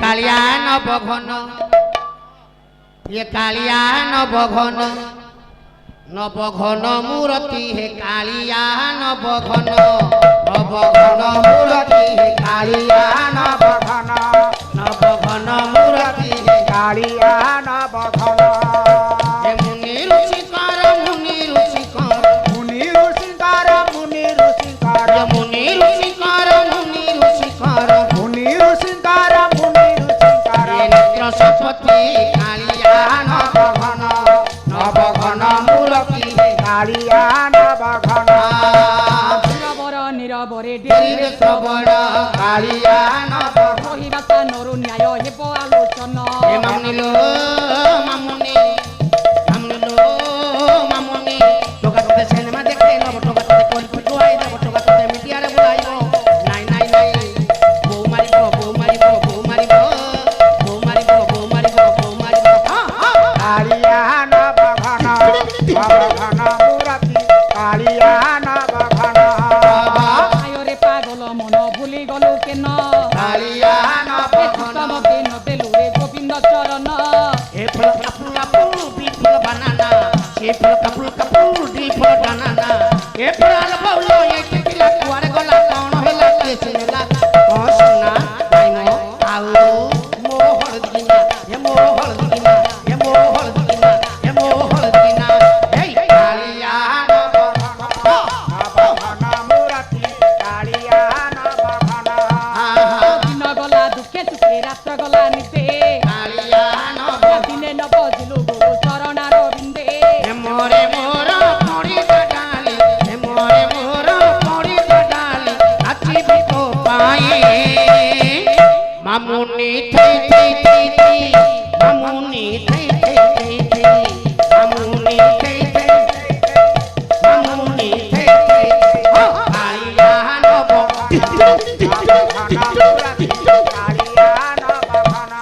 कालिया नवघन ये कालिया नवघन नवघन मूर्ति हे कालिया नवघन नवघन मूर्ति हे कालिया नवघन नवघन मूर्ति हे कालिया नवघन हे मुनि ऋषिकर मुनि ऋषिकर मुनि ऋषिकर मुनि ऋषिकर मुनि ऋषिकर मुनि ऋषिकर मुनि ऋषिकर मुनि ऋषिकर हे नेत्र सपति कालिया नवघन नवघन मूर्ति हे कालिया नवघन निरबर निरबरे डेरे श्रवण कालिया नवघन कहिबाता नरु न्याय हेब आलोचन हे मामुनिलो मामुनि मामुनिलो मामुनि टोका टोका सिनेमा देखे न टोका टोका कोन फुटुआई देब टोका टोका मीडिया रे बुलाइबो नाइ नाइ नाइ बो मारिबो बो मारिबो बो मारिबो बो मारिबो बो मारिबो बो मारिबो कालिया नवघन नवघन मूर्ति कालिया नवघन आयो रे पागल मन भूली गलु केन कालिया नवघन तमके न देलु रे गोविंद चरण ए फल कपूर कपूर बी फल बनाना ए फल कपूर कपूर डी फल बनाना ए फल बौलो ए किला कुआरे गला कौन होला के सिनेला कौन सुना नाइनो आउ मो हळदिना ए मो हळदिना ए मो हळदिना ए मो हळदिना ए कालिया नवघन मूर्ति कालिया नवघन दिन गला दुखे सुखे रात्र गला निते कालिया नवघन दिने न बजिलु गुरु चरणार बिंदे हे मोरे मोर पड़ी डाली हे मोरे मोर पड़ी डाली आखी भी तो पाए मामुनी थई थई थई थई मामुनी थई थई थई थई मामुनी थई थई मामुनी थई थई हो कालिया नवघन कालिया नवघन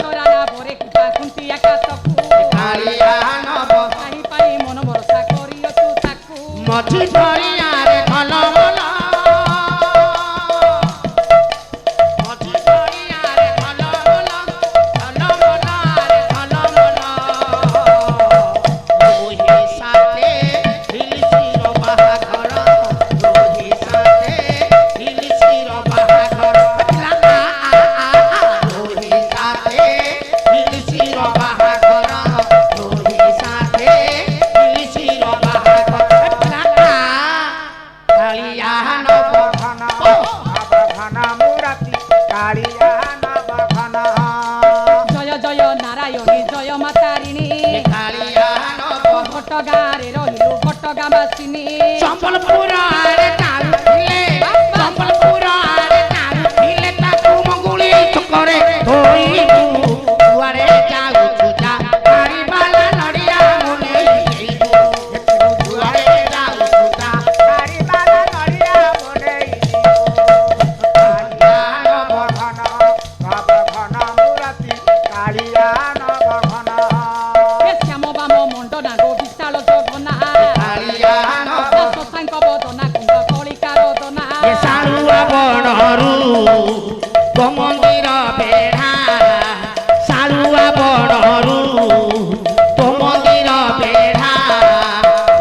तोराना भरे कुटा कुंती आकाशकु कालिया नवघन पाई पाई मन भरोसा करियो तू ताकू मठी परियारे खलमल मठी परियारे खलमल खलमल रे खलमल लोही साथे हिलसिर बाहाघर लोही साथे हिलसिर बाहाघर लोही साथे हिलसिर बाहाघर लोही साथे हिलसिर बाहाघर कालिया नवघन नवघन मूर्ति कालिया नवघन जय जय नारायणी जय मातारिणी कालिया नवघन घट गाँव रहिलु घट गाँवासिनी संबलपुर आरे तारु थिले संबलपुर आरे तारु थिले ताकू मंगुली छकरे धोई दुआरे जाऊ तुजा तारी बाला नड़िया मुने देइबो दुआरे जाऊ तुजा तारी बाला नड़िया मुने कालिया नवघन नवघन मूर्ति कालिया नवघन हे श्याम बाम मंड नाग विशाल जगना कालिया नवघन शशांक बदना कुंड कलिकार दना ए सारुआ बणरू मंदिर बेढ़ा सारुआ बणरू तो मंदिर बेढ़ा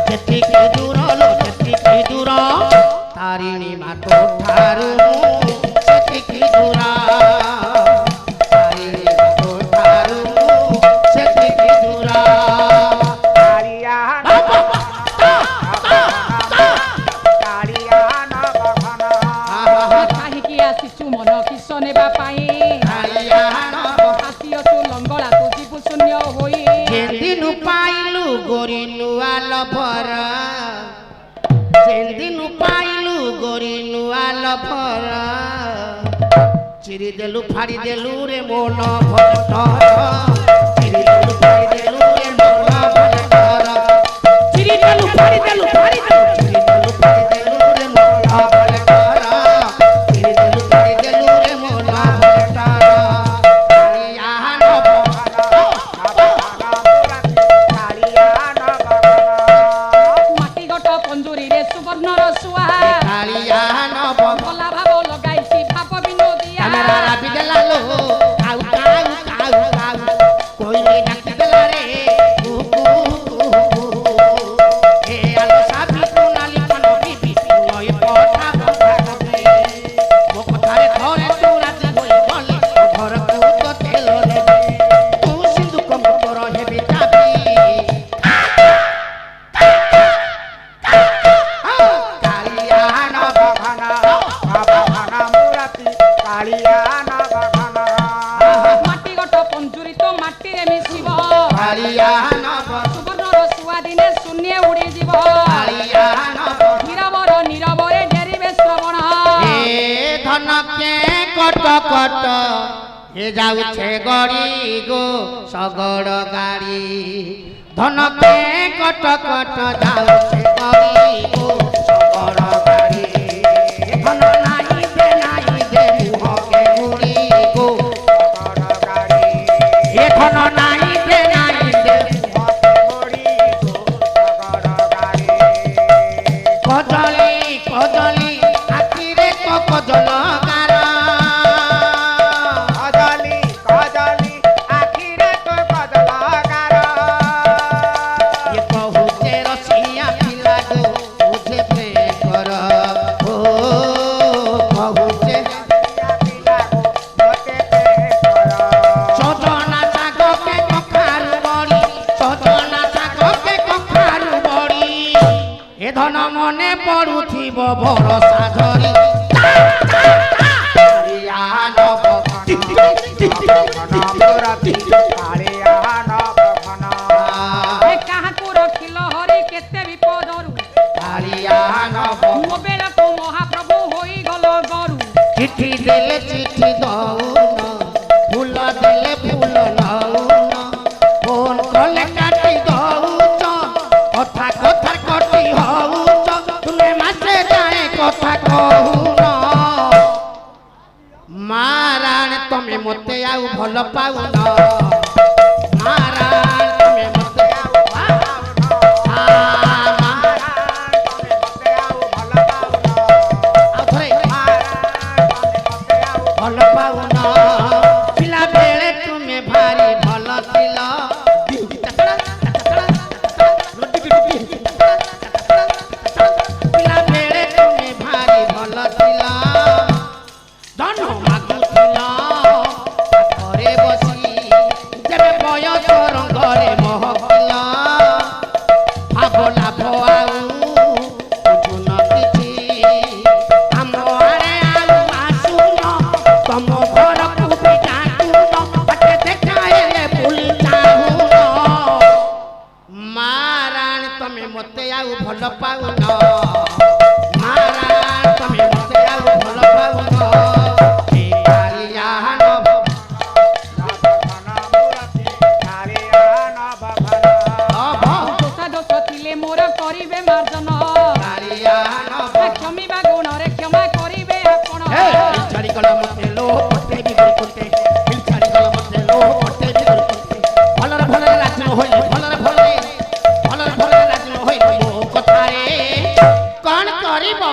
जेतिकी दूर लो जेतिकी दूर तारिणी मातो ठारू सेतिकी दूर तारिणी मातो ठारू सेतिकी दूर कालिया कालिया नवघन काहिकी आसिचु मन किस नेबा पाई कालिया नवघन आसियो तू लंगड़ा तू जीव शून्य होई जेदिनु पाइलु गोरी नुआ लभर जेदिनु पाइलु गोरी नुआ लभर चिरी देलु फाड़ी देलु रे मोन भटर चिरी देलु फाड़ी देलु रे मोन भटर चिरी देलु फाड़ी देलु चिरी देलु फाड़ी देलु रे मोन भटर चिरी देलु फाड़ी देलु रे मोन भटर कालिया नवघन कालिया नवघन माटी गट पंजुरी रे सुवर्ण रसुआ कालिया नवघन भला भाव लगाई भाव विनोदिया कैमरा राबी देला लो କାଳିଆ ନବ ସୁବର୍ଣ୍ଣର ସୁଆଦିନେ ଶୂନ୍ୟ ଉଡ଼ିଯିବ କାଳିଆ ନବ ନିରବର ନିରବରେ ଡେରିବେ ଶ୍ରବଣ ଏ ଧନ କେ କଟ କଟ ଏ ଯାଉଛେ ଗଡ଼ି ଗো ଶଗଡ଼ ଗାଡ଼ି ଧନ କେ କଟ କଟ ଯାଉଛେ ଗଡ଼ି ଗো ଶଗଡ଼ ଗାଡ଼ି ଧନ ନାହିଁ ଦେ ମୁହ କେ ଗୁଡ଼ି গো ଶଗଡ଼ ଗାଡ଼ି ଏ ଧନ ନାହିଁ ଦେ ମୁହ କେ ଗୁଡ଼ି গো ଶଗଡ଼ ଗାଡ଼ି କଦଳୀ କଦଳୀ ଆଖିରେ କଜଲ ଗାର କଦଳୀ କଦଳୀ ଆଖିରେ କଜଲ ଗାର ये कहुचे रसिया पिला गो मुझे प्रेम कर ओ कहुचे रसिया पिला गो मुझे प्रेम कर सजना साग के कखारु बड़ी सजना साग के कखारु बड़ी ए धन मने पड़ुथिब भरोसा धरी कालिया नव ଏ କାହାକୁ ରଖିଲ ହରି କେତେ ବିପଦରୁ କାଳିଆ ନବ ମୋ ବେଳକୁ ମହାପ୍ରଭୁ ହୋଇଗଲ ଗରୁ चिट्ठी देले चिट्ठी दौन फूल देले फूल नौन फोन कले काटी दौच कथा कथा कटी हौच तुमे मासे जाए कथा कहून माराण तमे मते आउ भल पाउन माराण तमे मते आउ ଭଲ ପାଉନ ପିଲା ବେଳେ ତୁମେ ଭାରି ଭଲ ଥିଲ ପିଲା ବେଳେ ତୁମେ ଭାରି ଭଲ ଥିଲ ଧନ ମାଗୁଥିଲ ଘରେ ବସି ଯେବେ ବୟସ ରଙ୍ଗରେ ମହକିଲ ଭାବ ଲାଭ ଆଉ ବୁଝୁନ କିଛି ଆମ ଆଡ଼େ ଆଉ ଆସୁନ ତମ ଘରକୁ ବି ଡାକୁନ ବାଟେ ଦେଖାଇଲେ ଭୁଲି ଚାହୁଁନ ମାରାଣ ତମେ ମତେ ଆଉ ଭଲ ପାଉନ ମାରାଣ ତମେ ମତେ ଆଉ ଭଲ ପାଉନ ଏ କାଳିଆ ନବ ଦୋଷ ଦୋଷ ଥିଲେ ମୋର କରିବେ ମାର୍ଜନ କାଳିଆ ନବ କ୍ଷମିବା ଗୁଣରେ କ୍ଷମା କରିବେ ଆପଣ ଛାଡ଼ି ଗଲ ମତେ लो ପଟେ ବିଗଡ଼ି କୋଟେ ଛାଡ଼ି ଗଲ ମତେ लो ପଟେ ବିଗଡ଼ି କୋଟେ ଭଲରେ ଭଲରେ ରାଜି ନ ହୋଇ ଭଲରେ ଭଲରେ ରାଜି ନ ହୋଇ ମୋ କଥାରେ କଣ କରିବ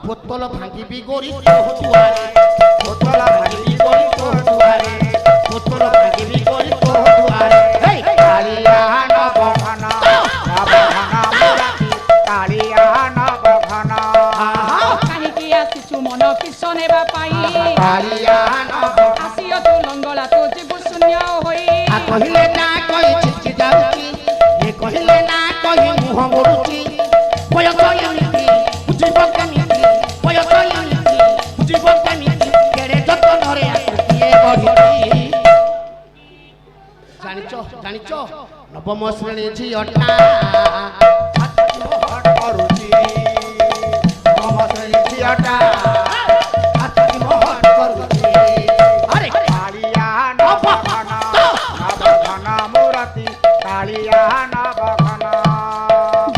ବୋତଲ ଭାଙ୍ଗିବି ଗୋରି ତୋ ଦୁଆରେ ବୋତଲ ଭାଙ୍ଗିବି ଗୋରି ତୋ ଦୁଆରେ ବୋତଲ ଭାଙ୍ଗିବି ଗୋରି ତୋ ଦୁଆରେ ହେଇ କାଳିଆ ନବ ଘନ କାଳିଆ ନବ ଘନ କାହିଁକି ଆସିଛୁ ମନ କିସ ନେବା ପାଇଁ କାଳିଆ ନବ ଆସିଅ ତୁ ଲଙ୍ଗଳା ତୁ ଯିବୁ ଶୂନ୍ୟ ହୋଇ କହିଲେ ନା କହି ଚିଠି ଯାଉଛି ଏ କହିଲେ ନା କହି ମୁହଁ ମୋଡୁଛି ବୟସ ଏମିତି ବୁଝିବ କେମିତି ବୟସ ଏମିତି ବୁଝିବ କେମିତି କେଡ଼େ ଯତ୍ନରେ ଆକୁ କିଏ ଗଢ଼ିଛି ଜାଣିଛ ନବମ ଶ୍ରେଣୀ ଝିଅଟା କରୁଛି ନବମ ଶ୍ରେଣୀ ଝିଅଟା କରୁଛି ଆରେ କାଳିଆ ନବ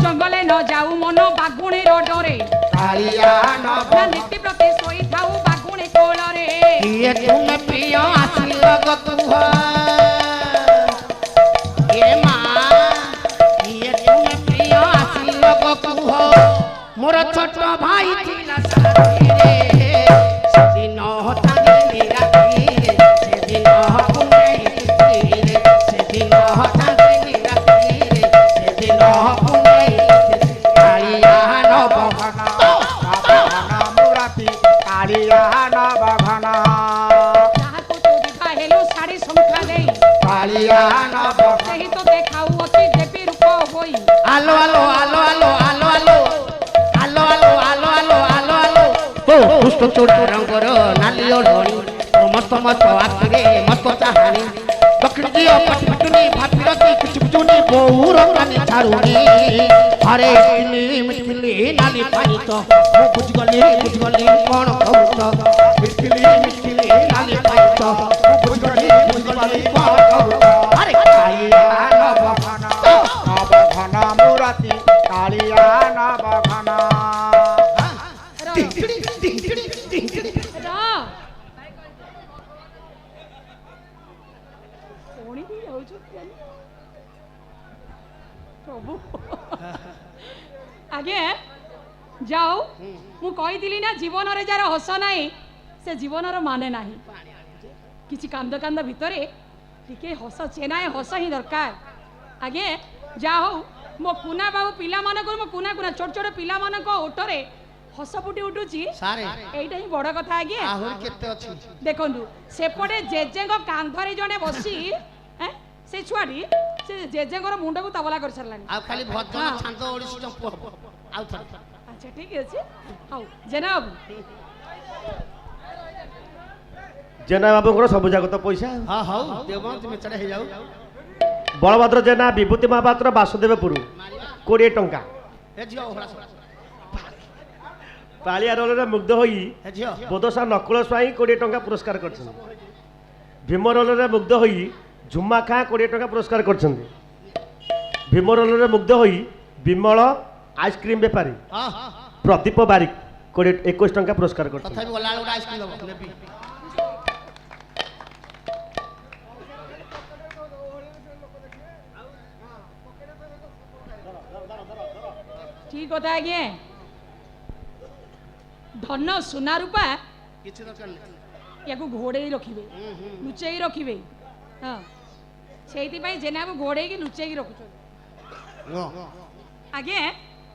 ଜଙ୍ଗଲେ ନ ଯାଉ ମନ ବାଗୁଣିର ଡରେ କାଳିଆ ନବ ନା ନୀତି ପ୍ରତି ଶୋଇଥାଉ ବାଗୁଣି କୋଳରେ କିଏ ତୁମେ ପ୍ରିୟ ଆସିଲ ଗো କୁହ ଏ ମା କିଏ ତୁମେ ପ୍ରିୟ ଆସିଲ ଗো କୁହ ମୋର ଛୋଟ ଭାଇ ଥିଲା ସାଥିରେ ସେଦିନ ଚାନ୍ଦିନୀ ରାତିରେ ସେଦିନ ପୁନେଇ ତିଥିରେ ସେଦିନ ଚାନ୍ଦିନୀ ରାତିରେ ସେଦିନ ପୁନେଇ କାଳିଆ ନବ ଯାହାକୁ ତୁ ବିଭା ହେଲୁ ଶାଢ଼ୀ ଶଙ୍ଖା ଦେଇ କାଳିଆ ନବ ସେହି ତ ଦେଖାଉଅଛି ଦେବୀ ରୂପ ହୋଇ ଆଲୋ ଆଲୋ ଆଲୋ ଆଲୋ ଆଲୋ ଆଲୋ ଆଲୋ ଆଲୋ ଆଲୋ ଆଲୋ ଆଲୋ ଆଲୋ ଓ ଦୁଷ୍ଟ ଚୋଟ ରଙ୍ଗର ନାଲି ଓଢ଼ଣୀ ମସ୍ତ ମସ୍ତ ଆଖିରେ ମସ୍ତ ଚାହାଣୀ ଦକ୍ଷିଣ ଦିଅ ପଟି ପଟୁନି ଭାବିର କିଛି বউর কানে ছাড়ুনি আরে মিটকিলি নালি পানি তো বুঝগলি কোন কৌত মিটকিলি নালি পানি তো বুঝগলি কোন কৌত আরে কালিয়া নবঘন নবঘন মুরাতি কালিয়া নবঘন রা ପୁଣି ବି ଯାଉଛନ୍ତି ପ୍ରଭୁ ଆଜ୍ଞା ଯାଉ ମୁଁ କହିଥିଲି ନା ଜୀବନରେ ଯାହାର ହସ ନାହିଁ ସେ ଜୀବନର ମାନେ ନାହିଁ କିଛି କାନ୍ଦ କାନ୍ଦ ଭିତରେ ଟିକେ ହସ ଚେନାଏ ହସ ହିଁ ଦରକାର ଆଜ୍ଞା ଯାହା ହଉ ମୋ କୁନା ବାବୁ ପିଲାମାନଙ୍କୁ ମୋ କୁନା ଛୋଟ ଛୋଟ ପିଲାମାନଙ୍କ ଓଠରେ ହସ ଫୁଟି ଉଠୁଛି ସାରେ ଏଇଟା ହିଁ ବଡ଼ କଥା ଆଜ୍ଞା ଆହୁରି କେତେ ଅଛି ଦେଖନ୍ତୁ ସେପଟେ ଜେଜେଙ୍କ କାନ୍ଧରେ ଜଣେ ବସି ସେ ଛୁଆଟି ସେ ଜେଜେଙ୍କର ମୁଣ୍ଡକୁ ତବଲା କରିସାରିଲାଣି ଆଉ ଖାଲି ଭଜନ ଛାନ୍ଦ ଓଡିଶୀ ଚମ୍ପୁ ହବ ଆଉ ଥରେ ଆଚ୍ଛା ଠିକ ଅଛି ହଉ ଜେନା ବାବୁଙ୍କର ସବୁ ଯାକ ତ ପଇସା। ହଁ ହଉ ଦେବ ତୁମେ ଚଢ଼ା ହେଇଯାଉ ବଳଭଦ୍ର ଜେନା ବିଭୂତି ମହାପାତ୍ର ବାସୁଦେବପୁର 20 ଟଙ୍କା। ଏ ଝିଅ ଓହଳା ପାଳିଆ ରୋଲରେ ମୁଗ୍ଧ ହୋଇ ଏ ଝିଅ ବୋଦସା ନକୁଳ ସ୍ୱାଇଁ 20 ଟଙ୍କା ପୁରସ୍କାର କରିଛନ୍ତି। ଭୀମ ରୋଲରେ ମୁଗ୍ଧ ହୋଇ ଝୁମା ଖାଁ 20 ଟଙ୍କା ପୁରସ୍କାର କରିଛନ୍ତି। ଭୀମ ରୋଲରେ ମୁଗ୍ଧ ହୋଇ ବିମଳ ଆଇସ୍କ୍ରିମ ବେପାରୀ ହଁ ପ୍ରଦୀପ ବାରିକ 21 ଟଙ୍କା ପୁରସ୍କାର କରିଛନ୍ତି। ତଥାପି ଗଲାବେଳେ ଗୋଟେ ଆଇସ୍କ୍ରିମ ଦବ ନେବି ଠିକ କଥା ଆଜ୍ଞା ଧନ ସୁନା ରୂପା କିଛି ଦରକାର ନାହିଁ ୟାକୁ ଘୋଡ଼େଇ ରଖିବେ ଲୁଚେଇ ରଖିବେ ହଁ ସେଇଥିପାଇଁ ଜେନାକୁ ଘୋଡ଼େଇକି ଲୁଚେଇକି ରଖୁଛନ୍ତି ଆଜ୍ଞା